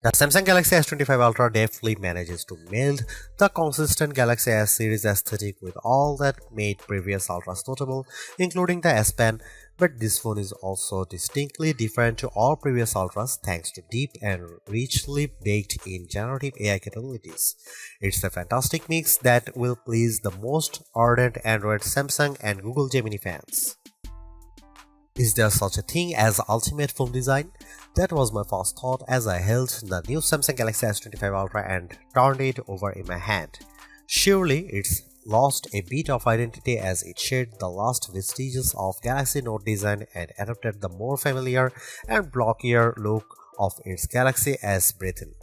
The Samsung Galaxy S25 Ultra deftly manages to meld the consistent Galaxy S series aesthetic with all that made previous Ultras notable, including the S Pen, but this phone is also distinctly different to all previous Ultras thanks to deep and richly baked in generative AI capabilities. It's a fantastic mix that will please the most ardent Android, Samsung, and Google Gemini fans. Is there such a thing as ultimate phone design? That was my first thought as I held the new Samsung Galaxy S25 Ultra and turned it over in my hand. Surely it's lost a bit of identity as it shed the last vestiges of Galaxy Note design and adopted the more familiar and blockier look of its Galaxy S Breathin.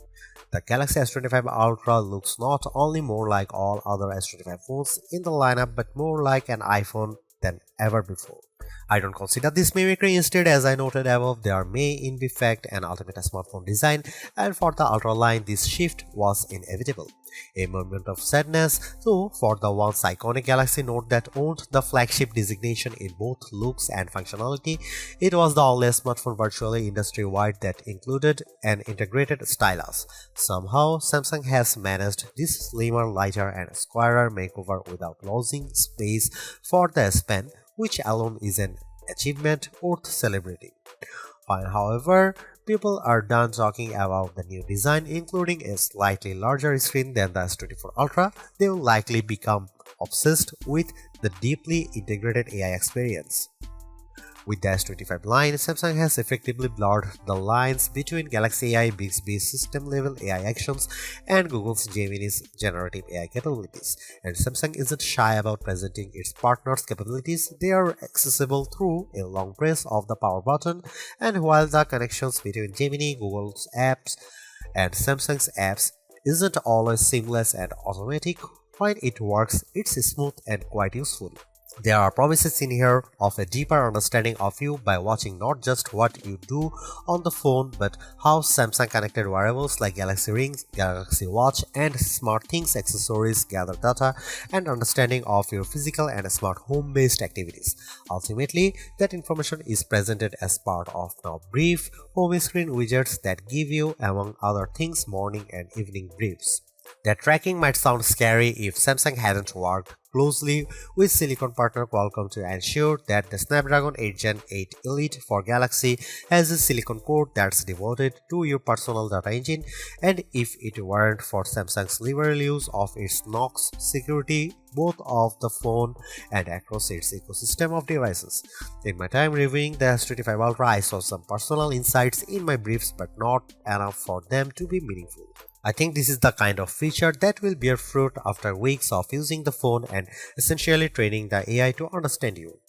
The Galaxy S25 Ultra looks not only more like all other S25 phones in the lineup but more like an iPhone than ever before. I don't consider this mimicry. Instead, as I noted above, there may in fact an ultimate smartphone design, and for the Ultra line this shift was inevitable. A moment of sadness, though, for the once iconic Galaxy Note that owned the flagship designation in both looks and functionality. It was the only smartphone virtually industry-wide that included an integrated stylus. Somehow, Samsung has managed this slimmer, lighter and squarer makeover without losing space for the S Pen, which alone is an achievement worth celebrating. Fine, however, people are done talking about the new design, including a slightly larger screen than the S24 Ultra. They will likely become obsessed with the deeply integrated AI experience. With the S25 line, Samsung has effectively blurred the lines between Galaxy AI Bixby's system-level AI actions and Google's Gemini's generative AI capabilities. And Samsung isn't shy about presenting its partners' capabilities. They are accessible through a long press of the power button, and while the connections between Gemini, Google's apps, and Samsung's apps isn't always seamless and automatic, when it works, it's smooth and quite useful. There are promises in here of a deeper understanding of you by watching not just what you do on the phone but how Samsung connected wearables like Galaxy Rings, Galaxy Watch and SmartThings accessories gather data and understanding of your physical and smart home-based activities. Ultimately, that information is presented as part of now brief home screen widgets that give you, among other things, morning and evening briefs. That tracking might sound scary if Samsung hadn't worked closely with silicon partner Qualcomm to ensure that the Snapdragon 8 Gen 8 Elite for Galaxy has a silicon core that's devoted to your personal data engine, and if it weren't for Samsung's liberal use of its Knox security both of the phone and across its ecosystem of devices. In my time reviewing the S25 Ultra, I saw some personal insights in my briefs but not enough for them to be meaningful. I think this is the kind of feature that will bear fruit after weeks of using the phone and essentially training the AI to understand you.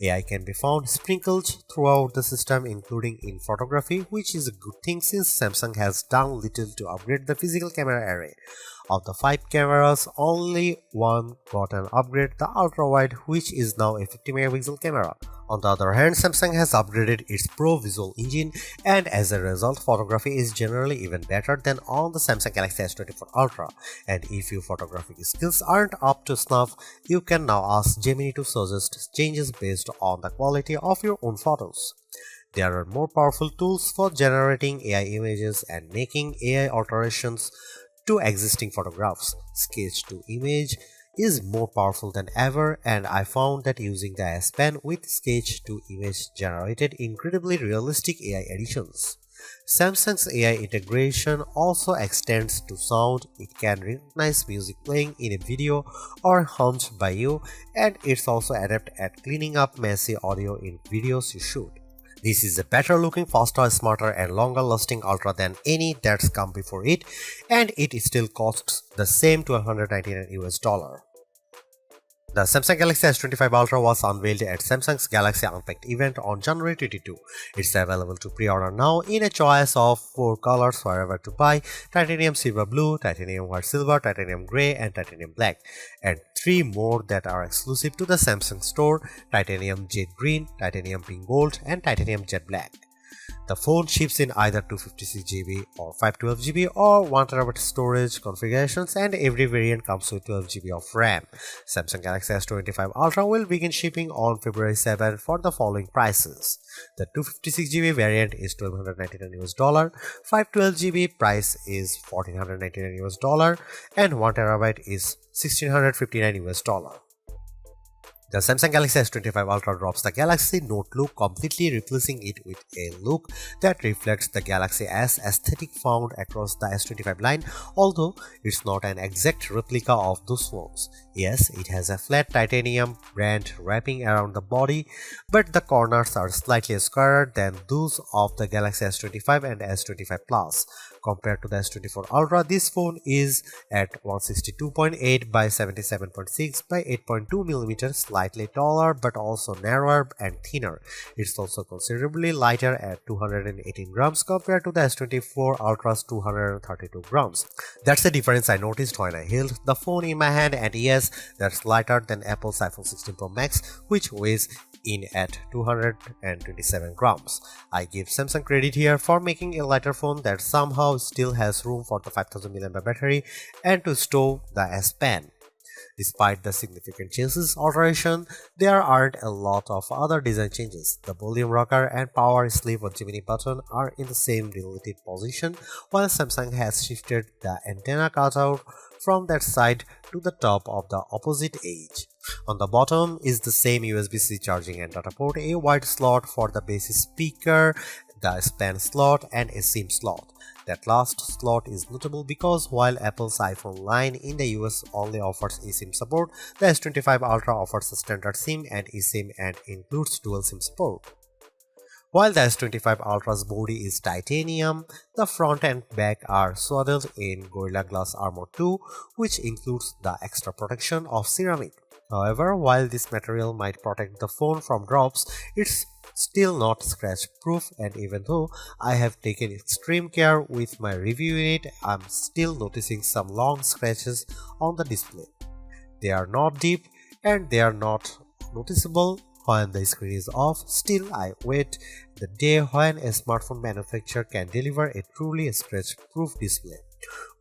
AI can be found sprinkled throughout the system, including in photography, which is a good thing since Samsung has done little to upgrade the physical camera array. Of the 5 cameras, only one got an upgrade, the ultra-wide, which is now a 50 megapixel camera. On the other hand, Samsung has upgraded its Pro Visual engine, and as a result, photography is generally even better than on the Samsung Galaxy S24 Ultra. And if your photographic skills aren't up to snuff, you can now ask Gemini to suggest changes based on the quality of your own photos. There are more powerful tools for generating AI images and making AI alterations to existing photographs. Sketch to image is more powerful than ever, and I found that using the S Pen with sketch to image generated incredibly realistic AI editions. Samsung's AI integration also extends to sound. It can recognize music playing in a video or hummed by you, and it's also adept at cleaning up messy audio in videos you shoot. This is a better looking, faster, smarter and longer lasting Ultra than any that's come before it, and it still costs the same $1,299 US. The Samsung Galaxy S25 Ultra was unveiled at Samsung's Galaxy Unpacked event on January 22. It's available to pre-order now in a choice of 4 colors wherever to buy: titanium silver blue, titanium white silver, titanium grey and titanium black, and 3 more that are exclusive to the Samsung store: titanium jade green, titanium pink gold and titanium jet black. The phone ships in either 256GB or 512GB or 1TB storage configurations, and every variant comes with 12GB of RAM. Samsung Galaxy S25 Ultra will begin shipping on February 7 for the following prices. The 256GB variant is $1,299, 512GB price is $1,499, and 1TB is $1,659. The Samsung Galaxy S25 Ultra drops the Galaxy Note look, completely replacing it with a look that reflects the Galaxy S aesthetic found across the S25 line, although it's not an exact replica of those phones. Yes, it has a flat titanium band wrapping around the body, but the corners are slightly squarer than those of the Galaxy S25 and S25 Plus. Compared to the S24 Ultra, this phone is at 162.8 by 77.6 by 8.2mm, slightly taller but also narrower and thinner. It's also considerably lighter at 218 grams compared to the S24 Ultra's 232 grams. That's the difference I noticed when I held the phone in my hand, and yes, that's lighter than Apple's iPhone 16 Pro Max, which weighs in at 227 grams. I give Samsung credit here for making a lighter phone that somehow still has room for the 5000 mAh battery and to stow the S Pen. Despite the significant chassis alteration, there aren't a lot of other design changes. The volume rocker and power sleeve or Gemini button are in the same relative position, while Samsung has shifted the antenna cutout from that side to the top of the opposite edge. On the bottom is the same USB-C charging and data port, a wide slot for the base speaker, the S Pen slot, and a SIM slot. That last slot is notable because while Apple's iPhone line in the US only offers eSIM support, the S25 Ultra offers a standard SIM and eSIM and includes dual SIM support. While the S25 Ultra's body is titanium, the front and back are swaddled in Gorilla Glass Armor 2, which includes the extra protection of ceramic. However, while this material might protect the phone from drops, it's still not scratch proof, and even though I have taken extreme care with my review unit, I'm still noticing some long scratches on the display. They are not deep and they are not noticeable when the screen is off. Still, I wait the day when a smartphone manufacturer can deliver a truly scratch-proof display.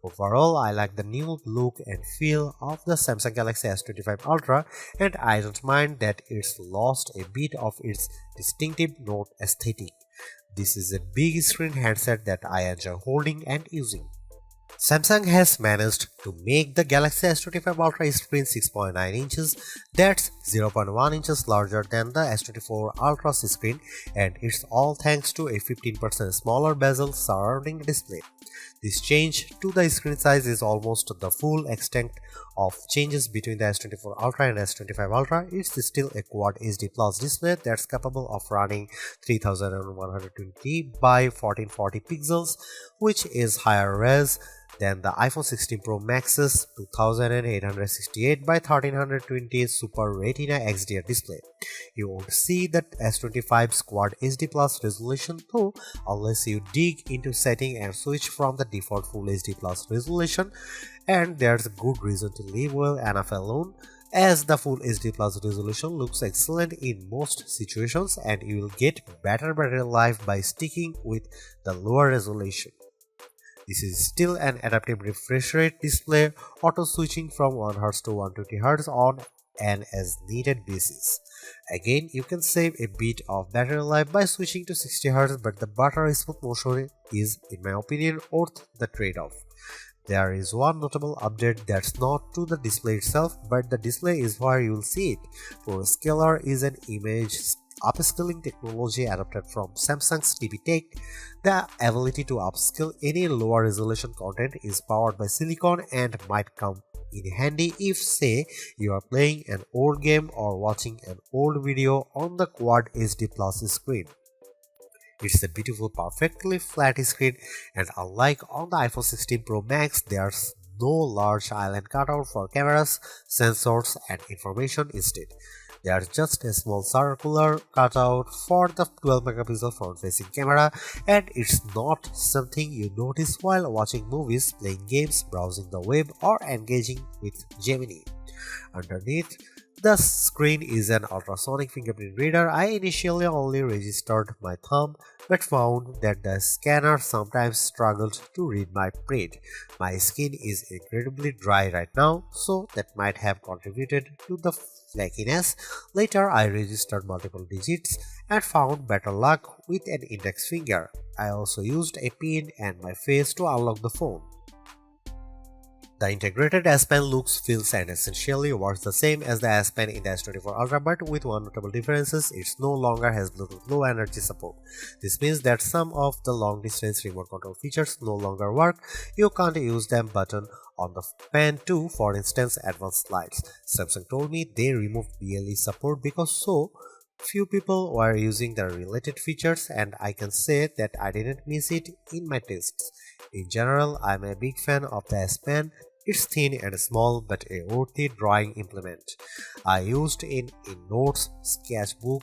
Overall, I like the new look and feel of the Samsung Galaxy S25 Ultra, and I don't mind that it's lost a bit of its distinctive Note aesthetic. This is a big screen handset that I enjoy holding and using. Samsung has managed to make the Galaxy S25 Ultra screen 6.9 inches, that's 0.1 inches larger than the S24 Ultra's screen, and it's all thanks to a 15% smaller bezel surrounding the display. This change to the screen size is almost the full extent of changes between the S24 Ultra and S25 Ultra. It's still a Quad HD Plus display that's capable of running 3120 by 1440 pixels, which is higher res than the iPhone 16 Pro Max's 2868 by 1320 Super Retina XDR display. You won't see that S25's Quad HD Plus resolution though unless you dig into setting and switch from the default Full HD Plus resolution, and there's a good reason to leave well enough alone, as the Full HD Plus resolution looks excellent in most situations and you will get better battery life by sticking with the lower resolution. This is still an adaptive refresh rate display, auto switching from 1Hz to 120Hz on an as needed basis. Again, you can save a bit of battery life by switching to 60Hz, but the buttery smooth motion is, in my opinion, worth the trade-off. There is one notable update that's not to the display itself, but the display is where you'll see it. ProScaler is an image upscaling technology adapted from Samsung's TV Tech. The ability to upscale any lower resolution content is powered by silicon and might come in handy if, say, you are playing an old game or watching an old video on the Quad HD Plus screen. It's a beautiful, perfectly flat screen, and unlike on the iPhone 16 Pro Max, there's no large island cutout for cameras, sensors, and information. Instead, there's just a small circular cutout for the 12-megapixel front-facing camera, and it's not something you notice while watching movies, playing games, browsing the web, or engaging with Gemini. Underneath The screen is an ultrasonic fingerprint reader. I initially only registered my thumb but found that the scanner sometimes struggled to read my print. My skin is incredibly dry right now, so that might have contributed to the flakiness. Later, I registered multiple digits and found better luck with an index finger. I also used a pin and my face to unlock the phone. The integrated S Pen looks, feels and essentially works the same as the S Pen in the S24 Ultra, but with one notable difference: it no longer has Bluetooth Low Energy support. This means that some of the long distance remote control features no longer work. You can't use them button on the Pen 2, for instance advanced lights. Samsung told me they removed BLE support because so few people were using the related features, and I can say that I didn't miss it in my tests. In general, I'm a big fan of the S Pen. It's thin and small but a worthy drawing implement. I used it in notes, sketchbook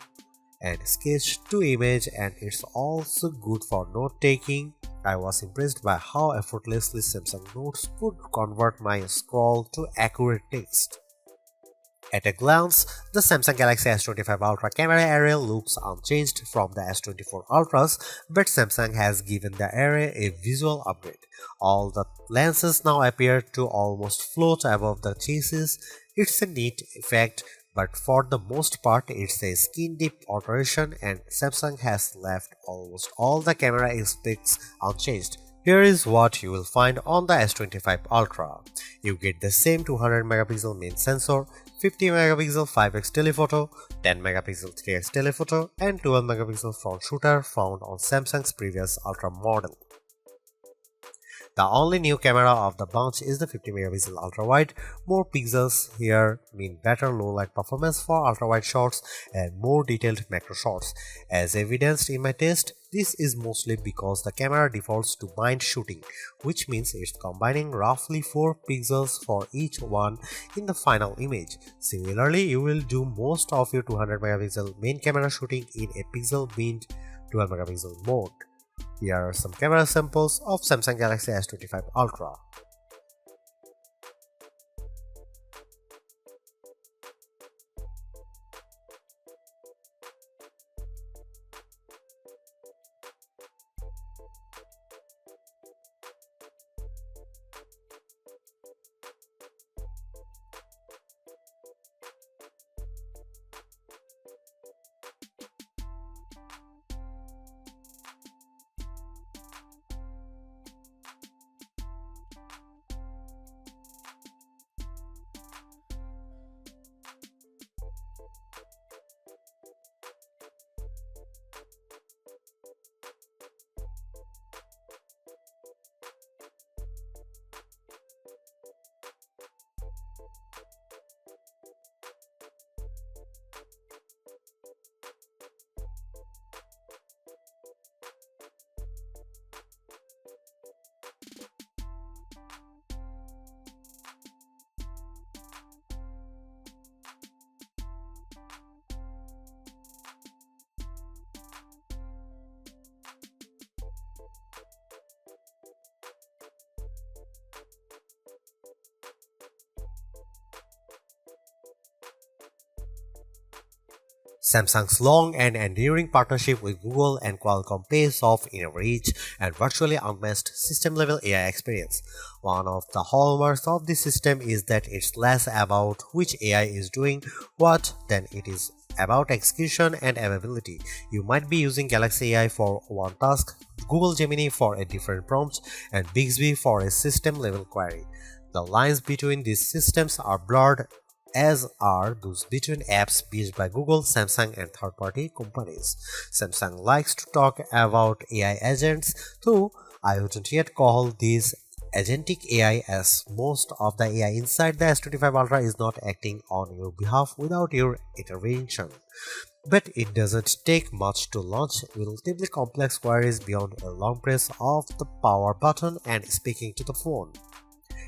and sketch to image, and it's also good for note taking. I was impressed by how effortlessly Samsung Notes could convert my scroll to accurate text. At a glance, the Samsung Galaxy S25 Ultra camera area looks unchanged from the S24 Ultras, but Samsung has given the area a visual upgrade. All the lenses now appear to almost float above the chassis. It's a neat effect, but for the most part it's a skin-deep alteration, and Samsung has left almost all the camera aspects unchanged. Here is what you will find on the S25 Ultra. You get the same 200 megapixel main sensor, 50 megapixel 5x telephoto, 10 megapixel 3x telephoto, and 12 megapixel front shooter found on Samsung's previous Ultra model. The only new camera of the bunch is the 50 megapixel ultra wide. More pixels here mean better low light performance for ultra wide shots and more detailed macro shots. As evidenced in my test, this is mostly because the camera defaults to bind shooting, which means it's combining roughly 4 pixels for each one in the final image. Similarly, you will do most of your 200 megapixel main camera shooting in a pixel binned 12 megapixel mode. Here are some camera samples of Samsung Galaxy S25 Ultra. Samsung's long and enduring partnership with Google and Qualcomm pays off in a rich and virtually unmatched system-level AI experience. One of the hallmarks of this system is that it's less about which AI is doing what than it is about execution and availability. You might be using Galaxy AI for one task, Google Gemini for a different prompt, and Bixby for a system-level query. The lines between these systems are blurred, as are those between apps built by Google, Samsung, and third-party companies. Samsung likes to talk about AI agents, though I wouldn't yet call these agentic AI, as most of the AI inside the S25 Ultra is not acting on your behalf without your intervention. But it doesn't take much to launch relatively complex queries beyond a long press of the power button and speaking to the phone.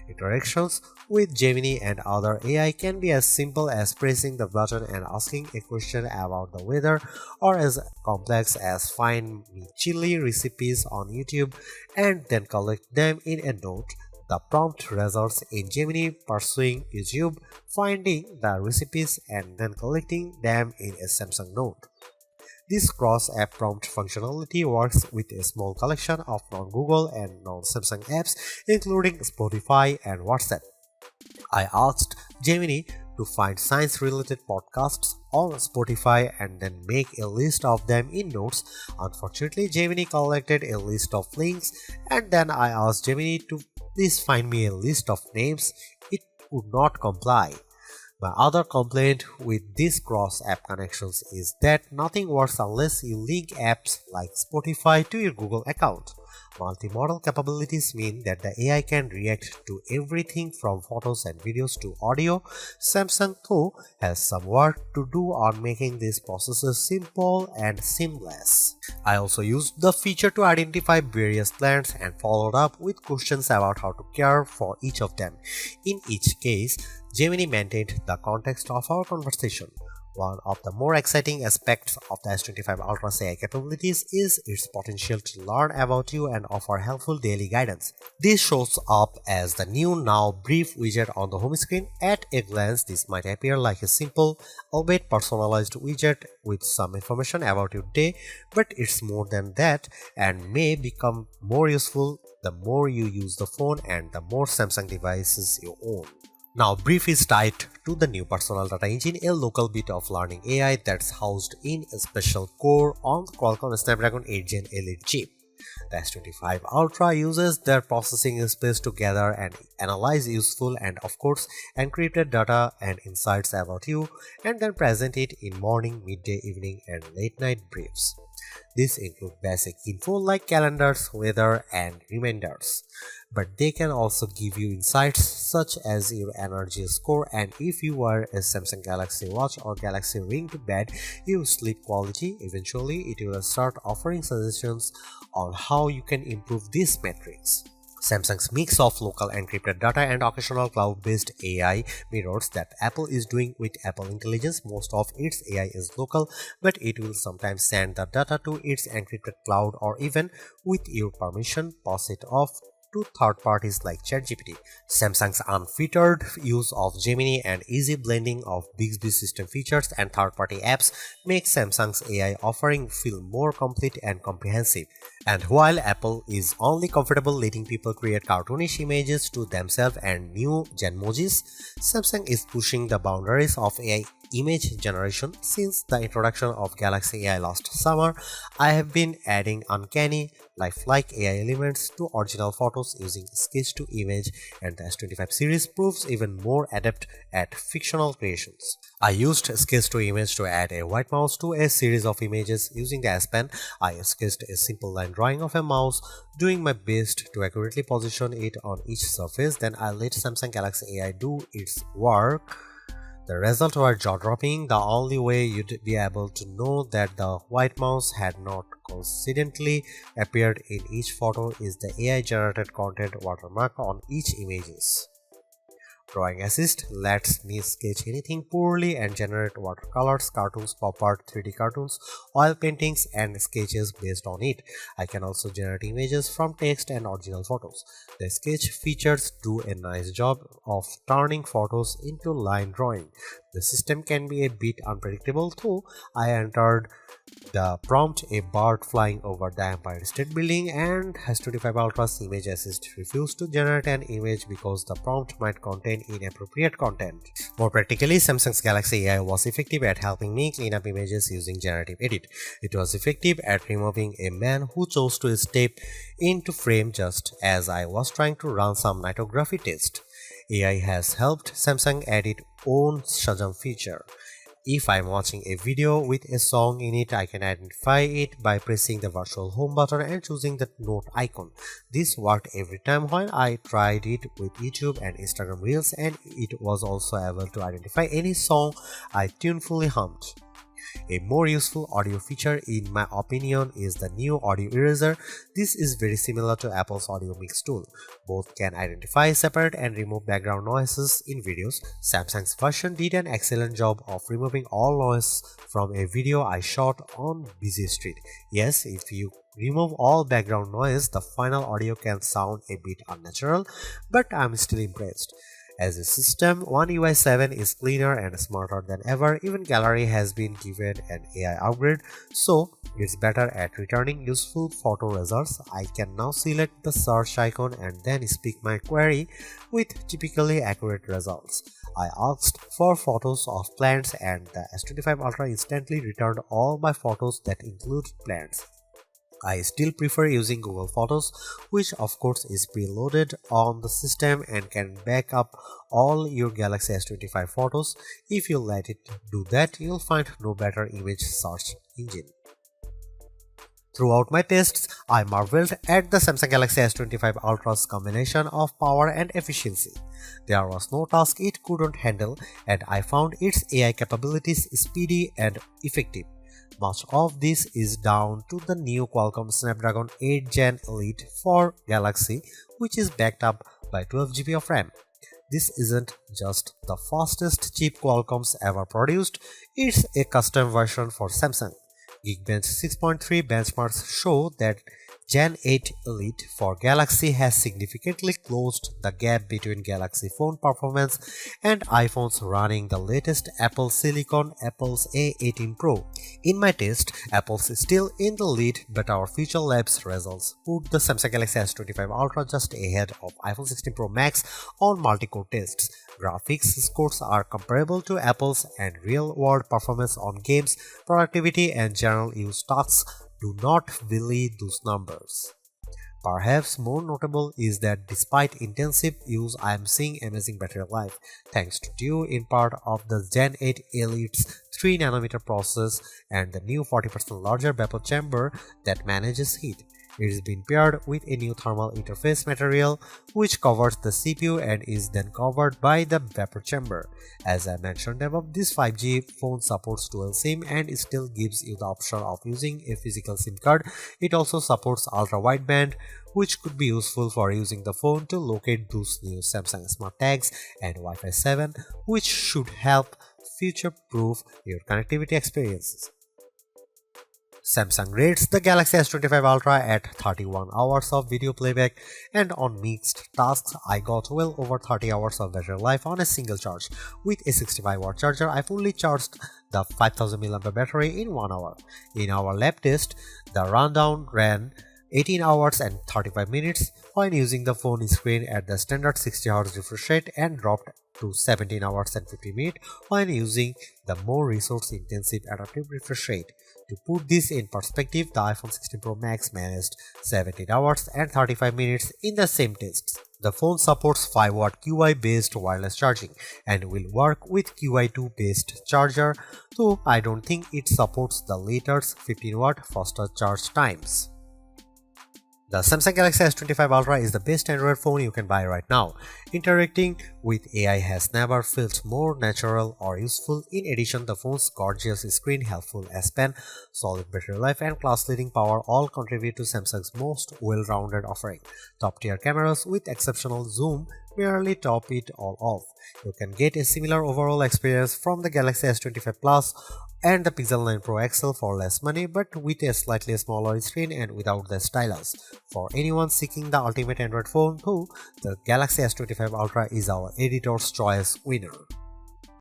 Interactions with Gemini and other AI can be as simple as pressing the button and asking a question about the weather, or as complex as find me chili recipes on YouTube and then collect them in a note. The prompt results in Gemini pursuing YouTube, finding the recipes and then collecting them in a Samsung Note. This cross-app prompt functionality works with a small collection of non-Google and non-Samsung apps, including Spotify and WhatsApp. I asked Gemini to find science-related podcasts on Spotify and then make a list of them in Notes. Unfortunately, Gemini collected a list of links, and then I asked Gemini to please find me a list of names. It would not comply. My other complaint with these cross-app connections is that nothing works unless you link apps like Spotify to your Google account. Multimodal capabilities mean that the AI can react to everything from photos and videos to audio. Samsung, though, has some work to do on making these processes simple and seamless. I also used the feature to identify various plants and followed up with questions about how to care for each of them. In each case, Gemini maintained the context of our conversation. One of the more exciting aspects of the S25 Ultra's AI capabilities is its potential to learn about you and offer helpful daily guidance. This shows up as the new Now Brief widget on the home screen. At a glance, this might appear like a simple, albeit personalized widget with some information about your day, but it's more than that and may become more useful the more you use the phone and the more Samsung devices you own. Now, Brief is tied to the new personal data engine, a local bit of learning AI that's housed in a special core on the Qualcomm Snapdragon 8 Gen Elite chip. The S25 Ultra uses their processing space to gather and analyze useful and, of course, encrypted data and insights about you, and then present it in morning, midday, evening, and late night briefs. These include basic info like calendars, weather, and reminders. But they can also give you insights such as your energy score and if you wear a Samsung Galaxy Watch or Galaxy Ring to bed, your sleep quality. Eventually, it will start offering suggestions on how you can improve these metrics. Samsung's mix of local encrypted data and occasional cloud-based AI mirrors that Apple is doing with Apple Intelligence. Most of its AI is local, but it will sometimes send the data to its encrypted cloud or even, with your permission, pass it off to third parties like ChatGPT. Samsung's unfettered use of Gemini and easy blending of Bixby system features and third-party apps make Samsung's AI offering feel more complete and comprehensive. And while Apple is only comfortable letting people create cartoonish images to themselves and new Genmojis, Samsung is pushing the boundaries of AI image generation. Since the introduction of Galaxy AI last summer, I have been adding uncanny, lifelike AI elements to original photos using sketch to image, and the S25 series proves even more adept at fictional creations. I used sketch to image to add a white mouse to a series of images using the S Pen. I sketched a simple line drawing of a mouse, doing my best to accurately position it on each surface. Then I let Samsung Galaxy AI do its work. The results were jaw-dropping. The only way you'd be able to know that the white mouse had not coincidentally appeared in each photo is the AI-generated content watermark on each images. Drawing Assist lets me sketch anything poorly and generate watercolors, cartoons, pop art, 3D cartoons, oil paintings, and sketches based on it. I can also generate images from text and original photos. The sketch features do a nice job of turning photos into line drawing. The system can be a bit unpredictable, though. I entered the prompt a bird flying over the Empire State Building, and S25 Ultra's Image Assist refused to generate an image because the prompt might contain inappropriate content. More practically, Samsung's Galaxy AI was effective at helping me clean up images using generative edit. It was effective at removing a man who chose to step into frame just as I was trying to run some nightography test. AI has helped Samsung add its own Shazam feature. If I'm watching a video with a song in it, I can identify it by pressing the virtual home button and choosing the note icon. This worked every time when I tried it with YouTube and Instagram Reels, and it was also able to identify any song I tunefully hummed. A more useful audio feature in my opinion is the new audio eraser. This is very similar to Apple's audio mix tool. Both can identify, separate and remove background noises in videos. Samsung's version did an excellent job of removing all noise from a video I shot on busy street. Yes, if you remove all background noise, the final audio can sound a bit unnatural, but I'm still impressed. As a system, One UI 7 is cleaner and smarter than ever. Even Gallery has been given an AI upgrade, so it's better at returning useful photo results. I can now select the search icon and then speak my query with typically accurate results. I asked for photos of plants and the S25 Ultra instantly returned all my photos that include plants. I still prefer using Google Photos, which of course is preloaded on the system and can back up all your Galaxy S25 photos. If you let it do that, you'll find no better image search engine. Throughout my tests, I marveled at the Samsung Galaxy S25 Ultra's combination of power and efficiency. There was no task it couldn't handle, and I found its AI capabilities speedy and effective. Much of this is down to the new Qualcomm Snapdragon 8 Gen Elite for Galaxy, which is backed up by 12GB of RAM. This isn't just the fastest chip Qualcomm's ever produced, it's a custom version for Samsung. Geekbench 6.3 benchmarks show that Gen 8 Elite for Galaxy has significantly closed the gap between Galaxy phone performance and iPhones running the latest Apple Silicon Apple's A18 Pro. In my test, Apple's still in the lead, but our Future Labs results put the Samsung Galaxy S25 Ultra just ahead of iPhone 16 Pro Max on multi-core tests. Graphics scores are comparable to Apple's, and real-world performance on games, productivity and general use tasks do not belie those numbers. Perhaps more notable is that despite intensive use, I am seeing amazing battery life, thanks to due in part of the Gen 8 Elite's 3nm process and the new 40% larger vapor chamber that manages heat. It is being paired with a new thermal interface material which covers the CPU and is then covered by the vapor chamber. As I mentioned above, this 5G phone supports dual SIM and still gives you the option of using a physical SIM card. It also supports ultra-wideband, which could be useful for using the phone to locate those new Samsung Smart Tags, and Wi-Fi 7, which should help future-proof your connectivity experiences. Samsung rates the Galaxy S25 Ultra at 31 hours of video playback, and on mixed tasks I got well over 30 hours of battery life on a single charge. With a 65-watt charger, I fully charged the 5000 mAh battery in 1 hour. In our lab test, the rundown ran 18 hours and 35 minutes when using the phone screen at the standard 60Hz refresh rate and dropped to 17 hours and 50 minutes when using the more resource-intensive adaptive refresh rate. To put this in perspective, the iPhone 16 Pro Max managed 17 hours and 35 minutes in the same tests. The phone supports 5W QI-based wireless charging and will work with QI2-based charger, though I don't think it supports the latter's 15W faster charge times. The Samsung Galaxy S25 Ultra is the best Android phone you can buy right now. Interacting with AI has never felt more natural or useful. In addition, the phone's gorgeous screen, helpful S Pen, solid battery life and class-leading power all contribute to Samsung's most well-rounded offering. Top-tier cameras with exceptional zoom merely top it all off. You can get a similar overall experience from the Galaxy S25 Plus and the Pixel 9 Pro XL for less money, but with a slightly smaller screen and without the stylus. For anyone seeking the ultimate Android phone, though, the Galaxy S25 Ultra is our editor's choice winner.